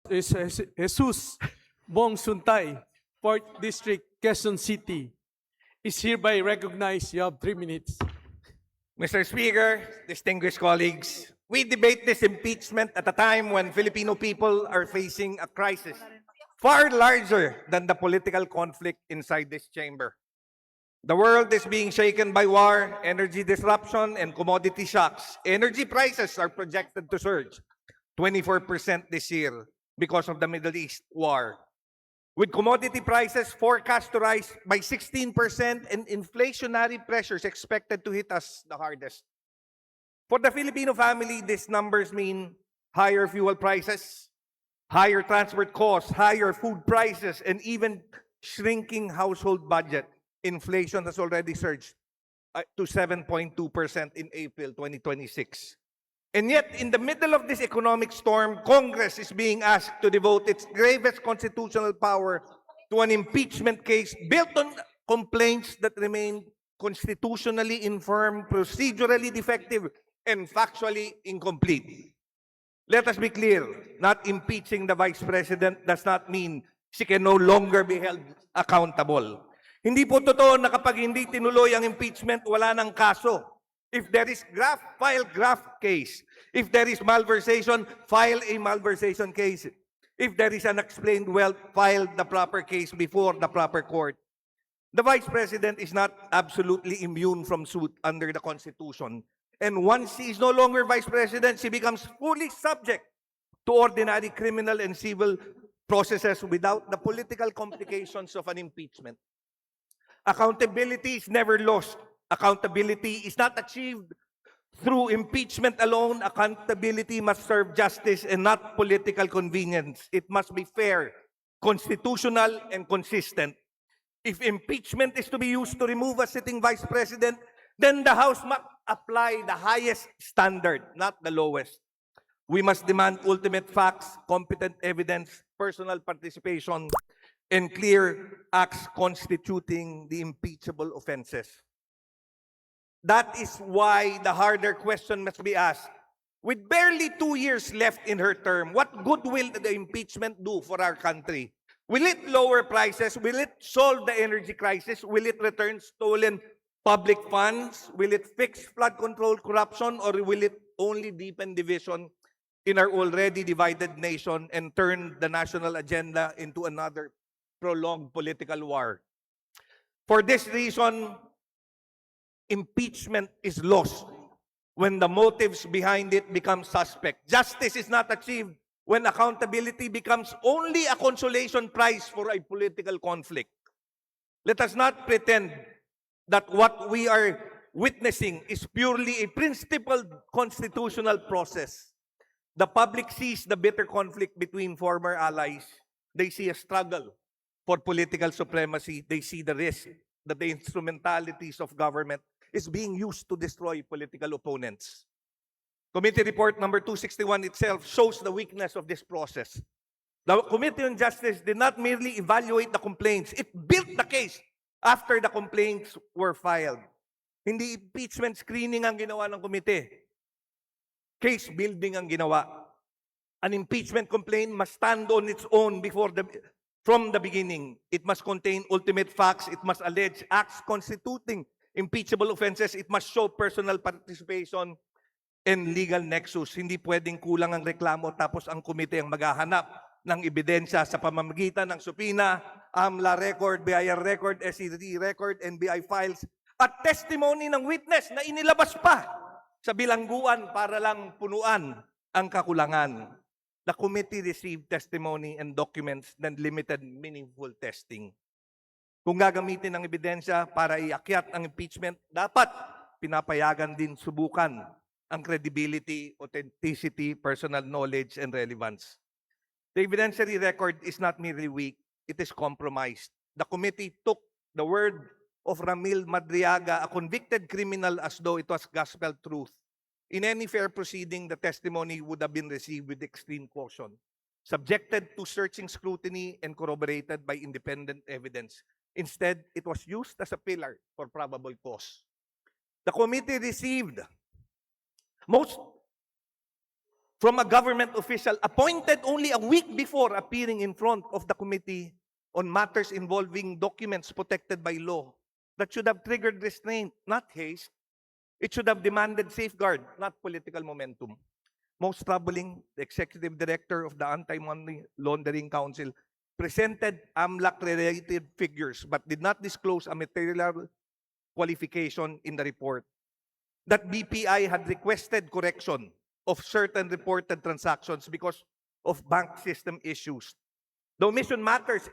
is Jesus Bong Suntay, 4th District, Quezon City, is hereby recognized. You have 3 minutes. Mr. Speaker, distinguished colleagues, we debate this impeachment at a time when Filipino people are facing a crisis far larger than the political conflict inside this chamber. The world is being shaken by war, energy disruption, and commodity shocks. Energy prices are projected to surge 24% this year because of the Middle East war, with commodity prices forecast to rise by 16% and inflationary pressures expected to hit us the hardest. For the Filipino family, these numbers mean higher fuel prices, higher transport costs, higher food prices, and even shrinking household budget. Inflation has already surged to 7.2% in April 2026. And yet, in the middle of this economic storm, Congress is being asked to devote its gravest constitutional power to an impeachment case built on complaints that remain constitutionally infirm, procedurally defective, and factually incomplete. Let us be clear, not impeaching the Vice President does not mean she can no longer be held accountable. Hindi po totoo na kapag hindi tinuloy ang impeachment, wala nang kaso. If there is graft, file graft case. If there is malversation, file a malversation case. If there is unexplained wealth, file the proper case before the proper court. The Vice President is not absolutely immune from suit under the Constitution. And once she is no longer Vice President, she becomes fully subject to ordinary criminal and civil processes without the political complications of an impeachment. Accountability is never lost. Accountability is not achieved through impeachment alone. Accountability must serve justice and not political convenience. It must be fair, constitutional, and consistent. If impeachment is to be used to remove a sitting Vice President, then the House must apply the highest standard, not the lowest. We must demand ultimate facts, competent evidence, personal participation, and clear acts constituting the impeachable offenses. That is why the harder question must be asked. With barely 2 years left in her term, what good will the impeachment do for our country? Will it lower prices? Will it solve the energy crisis? Will it return stolen public funds? Will it fix flood control corruption? Or will it only deepen division in our already divided nation and turn the national agenda into another prolonged political war? For this reason, impeachment is lost when the motives behind it become suspect. Justice is not achieved when accountability becomes only a consolation prize for a political conflict. Let us not pretend that what we are witnessing is purely a principled constitutional process. The public sees the bitter conflict between former allies. They see a struggle for political supremacy. They see the risk that the instrumentalities of government is being used to destroy political opponents. Committee report number 261 itself shows the weakness of this process. The Committee on Justice did not merely evaluate the complaints, it built the case after the complaints were filed. Hindi impeachment screening ang ginawa ng komite. Case building ang ginawa. An impeachment complaint must stand on its own from the beginning. It must contain ultimate facts. It must allege acts constituting impeachable offenses. It must show personal participation and legal nexus. Hindi pwedeng kulang ang reklamo tapos ang komite ang maghahanap ng ebidensya sa pamamagitan ng supina, AMLA record, BIR record, SEC record, NBI files, at testimony ng witness na inilabas pa sa bilangguan para lang punuan ang kakulangan. The committee received testimony and documents then limited meaningful testing. Kung gagamitin ng ebidensya para iakyat ang impeachment, dapat pinapayagan din subukan ang credibility, authenticity, personal knowledge, and relevance. The evidentiary record is not merely weak, it is compromised. The committee took the word of Ramil Madriaga, a convicted criminal, as though it was gospel truth. In any fair proceeding, the testimony would have been received with extreme caution, subjected to searching scrutiny and corroborated by independent evidence. Instead, it was used as a pillar for probable cause. The committee received most from a government official appointed only a week before appearing in front of the committee on matters involving documents protected by law that should have triggered restraint, not haste. It should have demanded safeguard, not political momentum. Most troubling, the executive director of the Anti-Money Laundering Council presented AMLAC-related figures but did not disclose a material qualification in the report. That BPI had requested correction of certain reported transactions because of bank system issues. The omission matters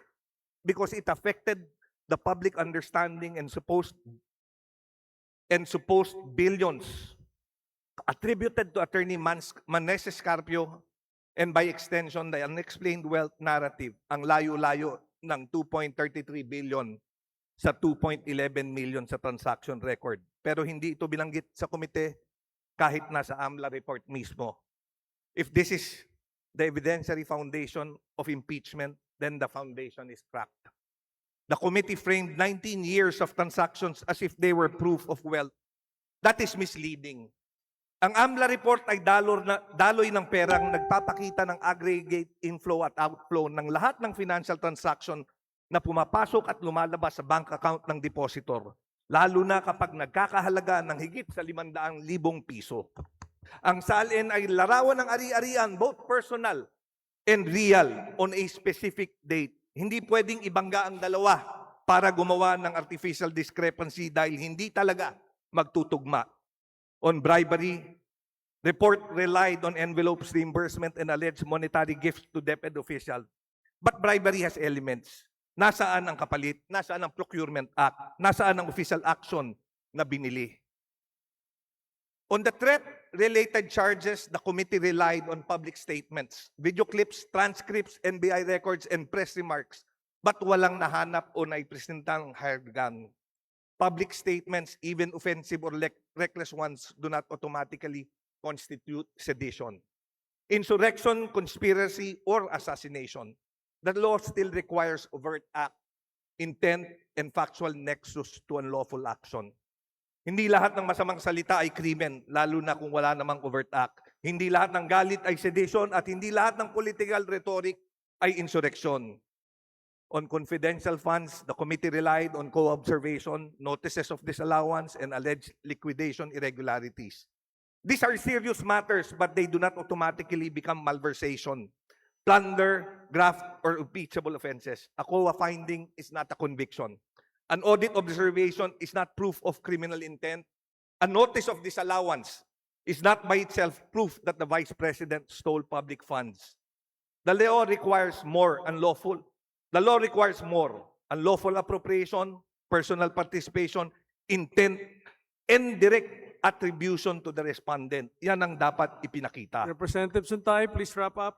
because it affected the public understanding and supposed billions attributed to Attorney Maneses Carpio and by extension the unexplained wealth narrative, ang layo-layo ng 2.33 billion sa 2.11 million sa transaction record. Pero hindi ito binanggit sa komite kahit nasa AMLA report mismo. If this is the evidentiary foundation of impeachment, then the foundation is cracked. The committee framed 19 years of transactions as if they were proof of wealth. That is misleading. Ang AMLA report ay daloy ng perang nagpapakita ng aggregate inflow at outflow ng lahat ng financial transaction na pumapasok at lumalabas sa bank account ng depositor, lalo na kapag nagkakahalaga ng higit sa 500,000 piso. Ang salin ay larawan ng ari-arian, both personal and real, on a specific date. Hindi pwedeng ibangga ang dalawa para gumawa ng artificial discrepancy dahil hindi talaga magtutugma. On bribery, report relied on envelopes, reimbursement, and alleged monetary gifts to DepEd officials. But bribery has elements. Nasaan ang kapalit? Nasaan ang Procurement Act? Nasaan ang official action na binili? On the threat-related charges, the committee relied on public statements, video clips, transcripts, NBI records, and press remarks, but walang nahanap o naipresentang hired gun. Public statements, even offensive or reckless ones, do not automatically constitute sedition. Insurrection, conspiracy, or assassination. The law still requires overt act, intent, and factual nexus to unlawful action. Hindi lahat ng masamang salita ay krimen, lalo na kung wala namang overt act. Hindi lahat ng galit ay sedition at hindi lahat ng political rhetoric ay insurrection. On confidential funds, the committee relied on co-observation, notices of disallowance, and alleged liquidation irregularities. These are serious matters, but they do not automatically become malversation, plunder, graft, or impeachable offenses. A COA finding is not a conviction. An audit observation is not proof of criminal intent. A notice of disallowance is not by itself proof that the Vice President stole public funds. The law requires more unlawful. The law requires more unlawful appropriation, personal participation, intent, and direct attribution to the respondent. Yan ang dapat ipinakita. Representative Suntay, please wrap up.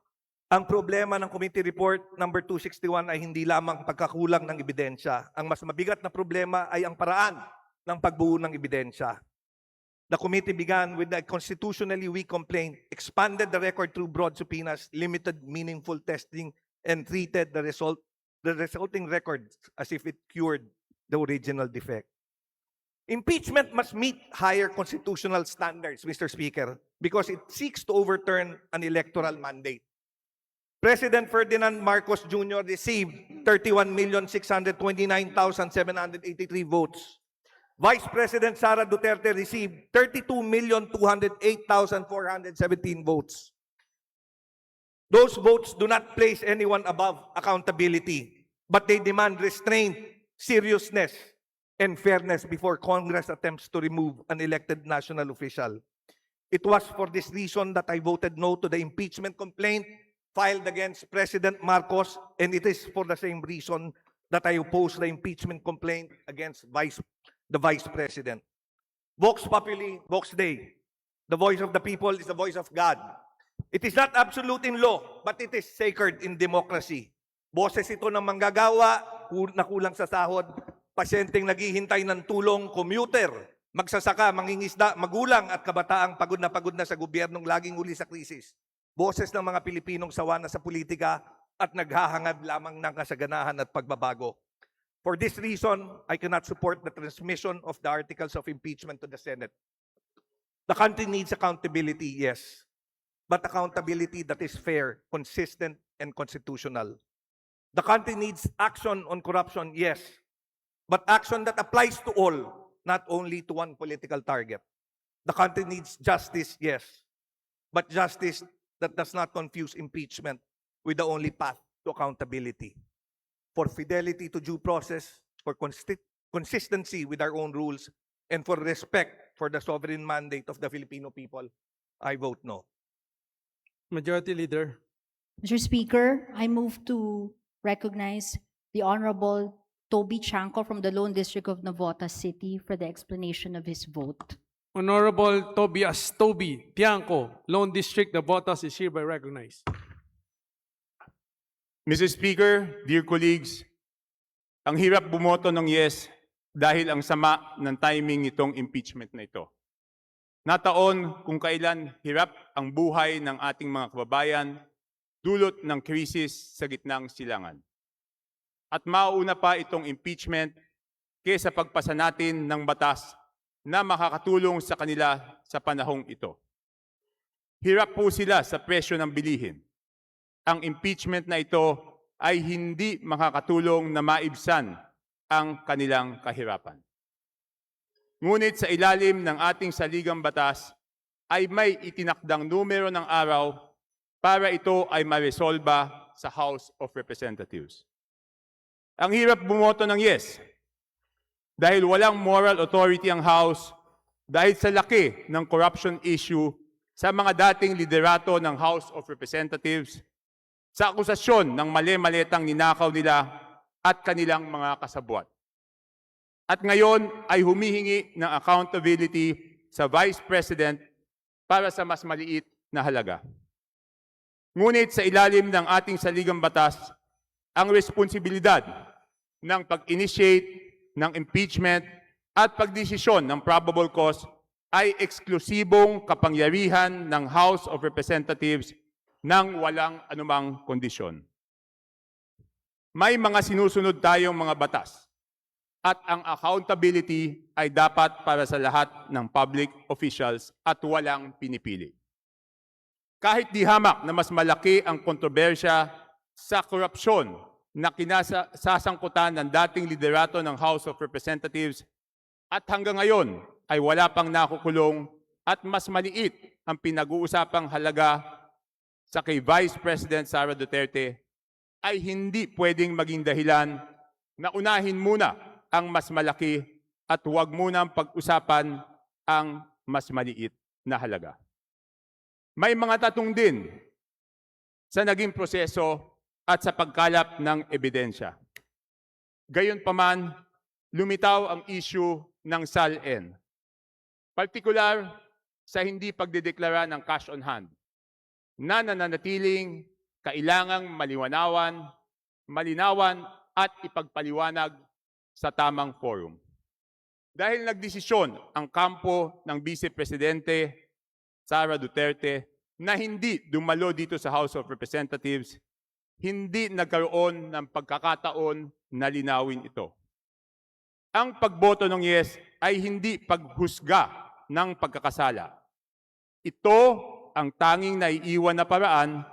Ang problema ng committee report number 261 ay hindi lamang pagkakulang ng ebidensya. Ang mas mabigat na problema ay ang paraan ng pagbuo ng ebidensya. The committee began with a constitutionally weak complaint, expanded the record through broad subpoenas, limited meaningful testing, and treated the resulting record as if it cured the original defect. Impeachment must meet higher constitutional standards, Mr. Speaker, because it seeks to overturn an electoral mandate. President Ferdinand Marcos Jr. received 31,629,783 votes. Vice President Sara Duterte received 32,208,417 votes. Those votes do not place anyone above accountability, but they demand restraint, seriousness, and fairness before Congress attempts to remove an elected national official. It was for this reason that I voted no to the impeachment complaint filed against President Marcos, and it is for the same reason that I oppose the impeachment complaint against the Vice President. Vox Populi, Vox Dei. The voice of the people is the voice of God. It is not absolute in law, but it is sacred in democracy. Boses ito ng manggagawa, nakulang sa sahod, pasyenteng naghihintay ng tulong, commuter, magsasaka, mangingisda, magulang at kabataang pagod na sa gobyernong laging huli sa krisis. Boses ng mga Pilipinong sawa na sa politika at naghahangad lamang ng kasaganahan at pagbabago. For this reason, I cannot support the transmission of the articles of impeachment to the Senate. The country needs accountability, yes. but accountability that is fair, consistent, and constitutional. The country needs action on corruption, yes, but action that applies to all, not only to one political target. The country needs justice, yes, but justice that does not confuse impeachment with the only path to accountability. For fidelity to due process, for consistency with our own rules, and for respect for the sovereign mandate of the Filipino people, I vote no. Majority Leader. Mr. Speaker, I move to recognize the Honorable Toby Chanco from the Lone District of Navotas City for the explanation of his vote. Honorable Tobias Toby Tiangco, Lone District, Navotas is hereby recognized. Mr. Speaker, dear colleagues, ang hirap bumoto ng yes dahil ang sama ng timing nitong impeachment na ito. Nataon kung kailan hirap ang buhay ng ating mga kababayan dulot ng krisis sa gitnang silangan. At mauna pa itong impeachment kaysa pagpasa natin ng batas na makakatulong sa kanila sa panahong ito. Hirap po sila sa presyo ng bilihin. Ang impeachment na ito ay hindi makakatulong na maibsan ang kanilang kahirapan. Ngunit sa ilalim ng ating saligang batas ay may itinakdang numero ng araw para ito ay maresolba sa House of Representatives. Ang hirap bumoto ng yes dahil walang moral authority ang House dahil sa laki ng corruption issue sa mga dating liderato ng House of Representatives sa akusasyon ng mali-maletang ninakaw nila at kanilang mga kasabwat. At ngayon ay humihingi ng accountability sa Vice President para sa mas maliit na halaga. Ngunit sa ilalim ng ating saligang batas, ang responsibilidad ng pag-initiate ng impeachment at pagdesisyon ng probable cause ay eksklusibong kapangyarihan ng House of Representatives nang walang anumang kondisyon. May mga sinusunod tayong mga batas at ang accountability ay dapat para sa lahat ng public officials at walang pinipili. Kahit di hamak na mas malaki ang kontrobersya sa korupsyon na kinasasangkutan ng dating liderato ng House of Representatives at hanggang ngayon ay wala pang nakukulong at mas maliit ang pinag-uusapang halaga sa kay Vice President Sara Duterte ay hindi pwedeng maging dahilan na unahin muna ang mas malaki at huwag munang pag-usapan ang mas maliit na halaga. May mga tatong din sa naging proseso at sa pagkalap ng ebidensya. Gayunpaman, lumitaw ang issue ng SALN, partikular sa hindi pagdedeklara ng cash on hand, na nananatiling kailangang malinawan at ipagpaliwanag sa tamang forum. Dahil nagdesisyon ang kampo ng Vice Presidente Sara Duterte na hindi dumalo dito sa House of Representatives, hindi nagkaroon ng pagkakataon na linawin ito. Ang pagboto ng yes ay hindi paghusga ng pagkakasala. Ito ang tanging naiiwan na paraan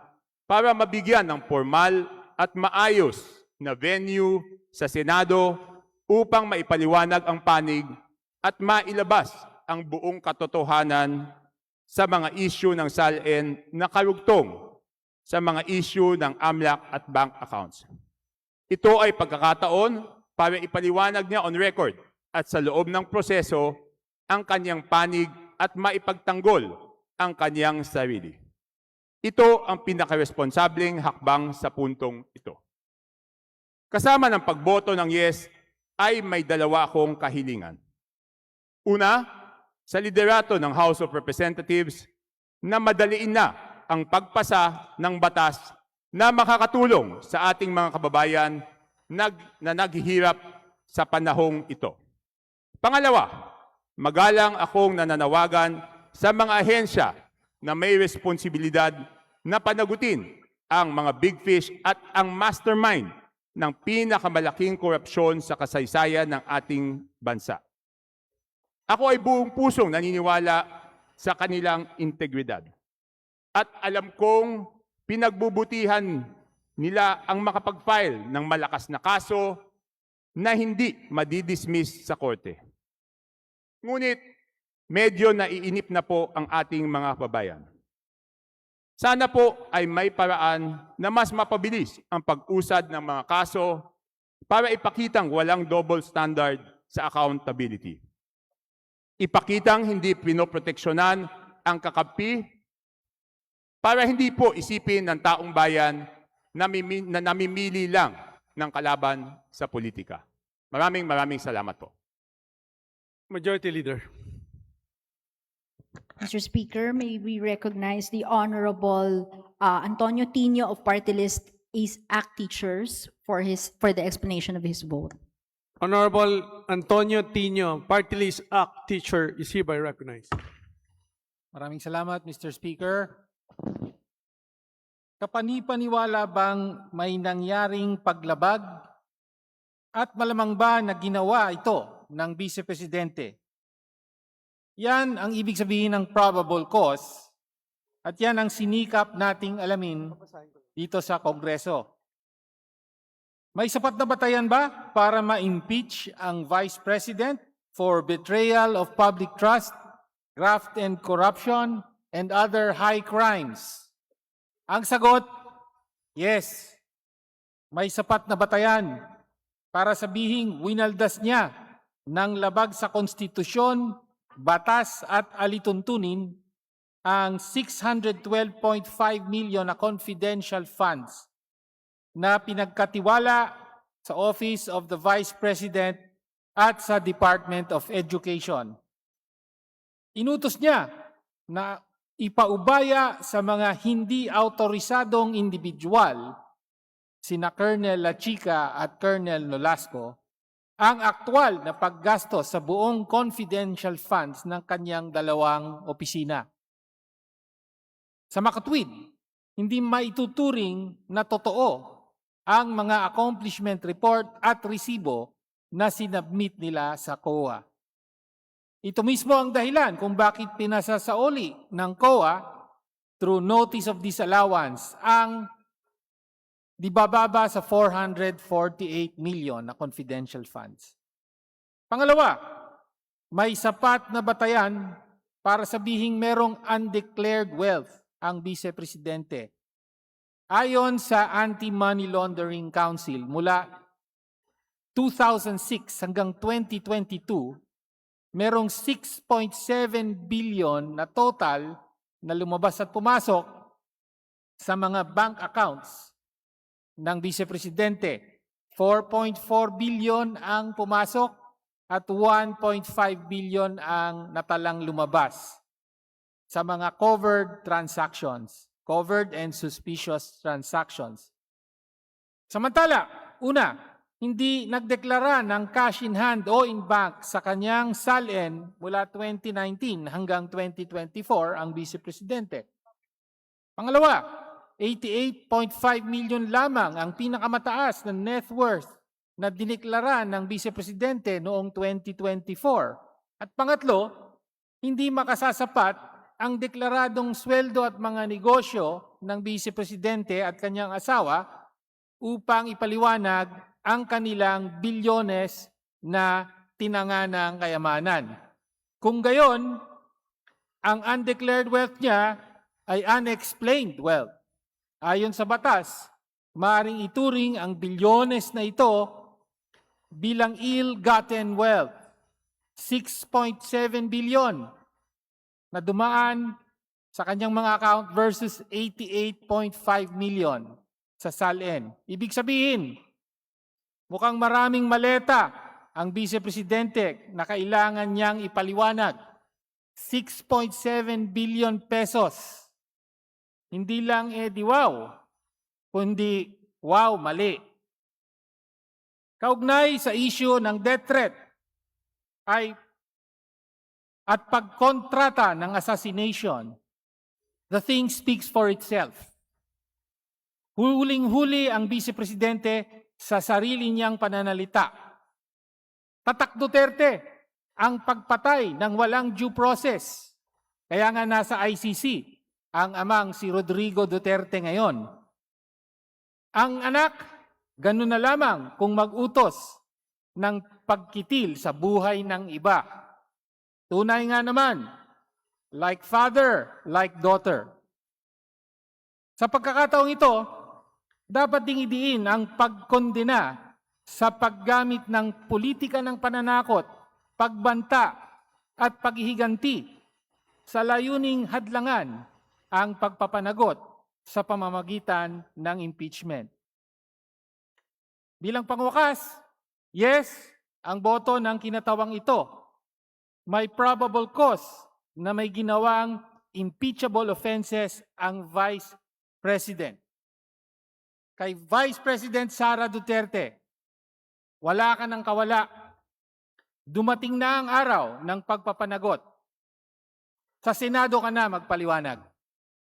para mabigyan ng formal at maayos na venue sa Senado upang maipaliwanag ang panig at mailabas ang buong katotohanan sa mga issue ng SALN na karugtong sa mga issue ng AMLAC at bank accounts. Ito ay pagkakataon para ipaliwanag niya on record at sa loob ng proseso ang kanyang panig at maipagtanggol ang kanyang sarili. Ito ang pinakaresponsableng hakbang sa puntong ito. Kasama ng pagboto ng yes ay may dalawa akong kahilingan. Una, sa liderato ng House of Representatives na madaliin na ang pagpasa ng batas na makakatulong sa ating mga kababayan na naghihirap sa panahong ito. Pangalawa, magalang akong nananawagan sa mga ahensya na may responsibilidad na panagutin ang mga big fish at ang mastermind ng pinakamalaking korupsyon sa kasaysayan ng ating bansa. Ako ay buong pusong naniniwala sa kanilang integridad. at alam kong pinagbubutihan nila ang makapag-file ng malakas na kaso na hindi madidismiss sa korte. Ngunit medyo naiinip na po ang ating mga kababayan. Sana po ay may paraan na mas mapabilis ang pag-usad ng mga kaso para ipakitang walang double standard sa accountability. Ipakitang hindi pinoproteksyonan ang kakampi para hindi po isipin ng taong bayan na namimili lang ng kalaban sa politika. Maraming salamat po. Majority Leader. Mr. Speaker, may we recognize the Honorable Antonio Tino of Party List ACT Teachers for the explanation of his vote. Honorable Antonio Tino, Party List ACT Teacher, is hereby recognized. Maraming salamat, Mr. Speaker. Kapani-paniwala bang may nangyaring paglabag at malamang ba na ginawa ito ng Vice Presidente? Yan ang ibig sabihin ng probable cause at yan ang sinikap nating alamin dito sa Kongreso. May sapat na batayan ba para ma-impeach ang Vice President for betrayal of public trust, graft and corruption, and other high crimes? Ang sagot, yes. May sapat na batayan para sabihing winaldas niya ng labag sa konstitusyon, batas at alituntunin ang 612.5 million na confidential funds na pinagkatiwala sa Office of the Vice President at sa Department of Education. Inutos niya na ipaubaya sa mga hindi autorisadong individual, sina Colonel Lachica at Colonel Nolasco, ang aktwal na paggastos sa buong confidential funds ng kanyang dalawang opisina. Sa makatwid, hindi maituturing na totoo ang mga accomplishment report at resibo na sinabmit nila sa COA. Ito mismo ang dahilan kung bakit pinasasaoli ng COA through notice of disallowance ang di bababa sa 448 million na confidential funds. Pangalawa, may sapat na batayan para sabihing merong undeclared wealth ang Vice Presidente. Ayon sa Anti-Money Laundering Council, mula 2006 hanggang 2022, merong 6.7 billion na total na lumabas at pumasok sa mga bank accounts ng Vice Presidente. 4.4 billion ang pumasok at 1.5 billion ang natalang lumabas sa mga covered transactions. Covered and suspicious transactions. Samantala, una, hindi nagdeklara ng cash in hand o in bank sa kanyang SALN mula 2019 hanggang 2024 ang Vice Presidente. Pangalawa, 88.5 million lamang ang pinakamataas na net worth na dineklara ng Vice Presidente noong 2024. At pangatlo, hindi makasasapat ang deklaradong sweldo at mga negosyo ng Vice Presidente at kanyang asawa upang ipaliwanag ang kanilang bilyones na tinanganang kayamanan. Kung gayon, ang undeclared wealth niya ay unexplained wealth. Ayon sa batas, maaaring ituring ang bilyones na ito bilang ill-gotten wealth. 6.7 billion na dumaan sa kanyang mga account versus 88.5 million sa SALN. Ibig sabihin, mukhang maraming maleta ang Vice Presidente na kailangan niyang ipaliwanag. 6.7 billion pesos. Hindi lang di wow, kundi wow, mali. Kaugnay sa issue ng death threat at pagkontrata ng assassination, the thing speaks for itself. Huling-huli ang Vice Presidente sa sarili niyang pananalita. Tatak Duterte ang pagpatay ng walang due process. Kaya nga nasa ICC ang amang si Rodrigo Duterte ngayon. Ang anak, ganun na lamang kung mag-utos ng pagkitil sa buhay ng iba. Tunay nga naman, like father, like daughter. Sa pagkakataong ito, dapat ding idiin ang pagkondena sa paggamit ng politika ng pananakot, pagbanta at paghihiganti sa layuning hadlangan ang pagpapanagot sa pamamagitan ng impeachment. Bilang pangwakas, yes, ang boto ng kinatawang ito. May probable cause na may ginawang impeachable offenses ang Vice President. Kay Vice President Sara Duterte, wala ka ng kawala. Dumating na ang araw ng pagpapanagot. Sa Senado ka na magpaliwanag.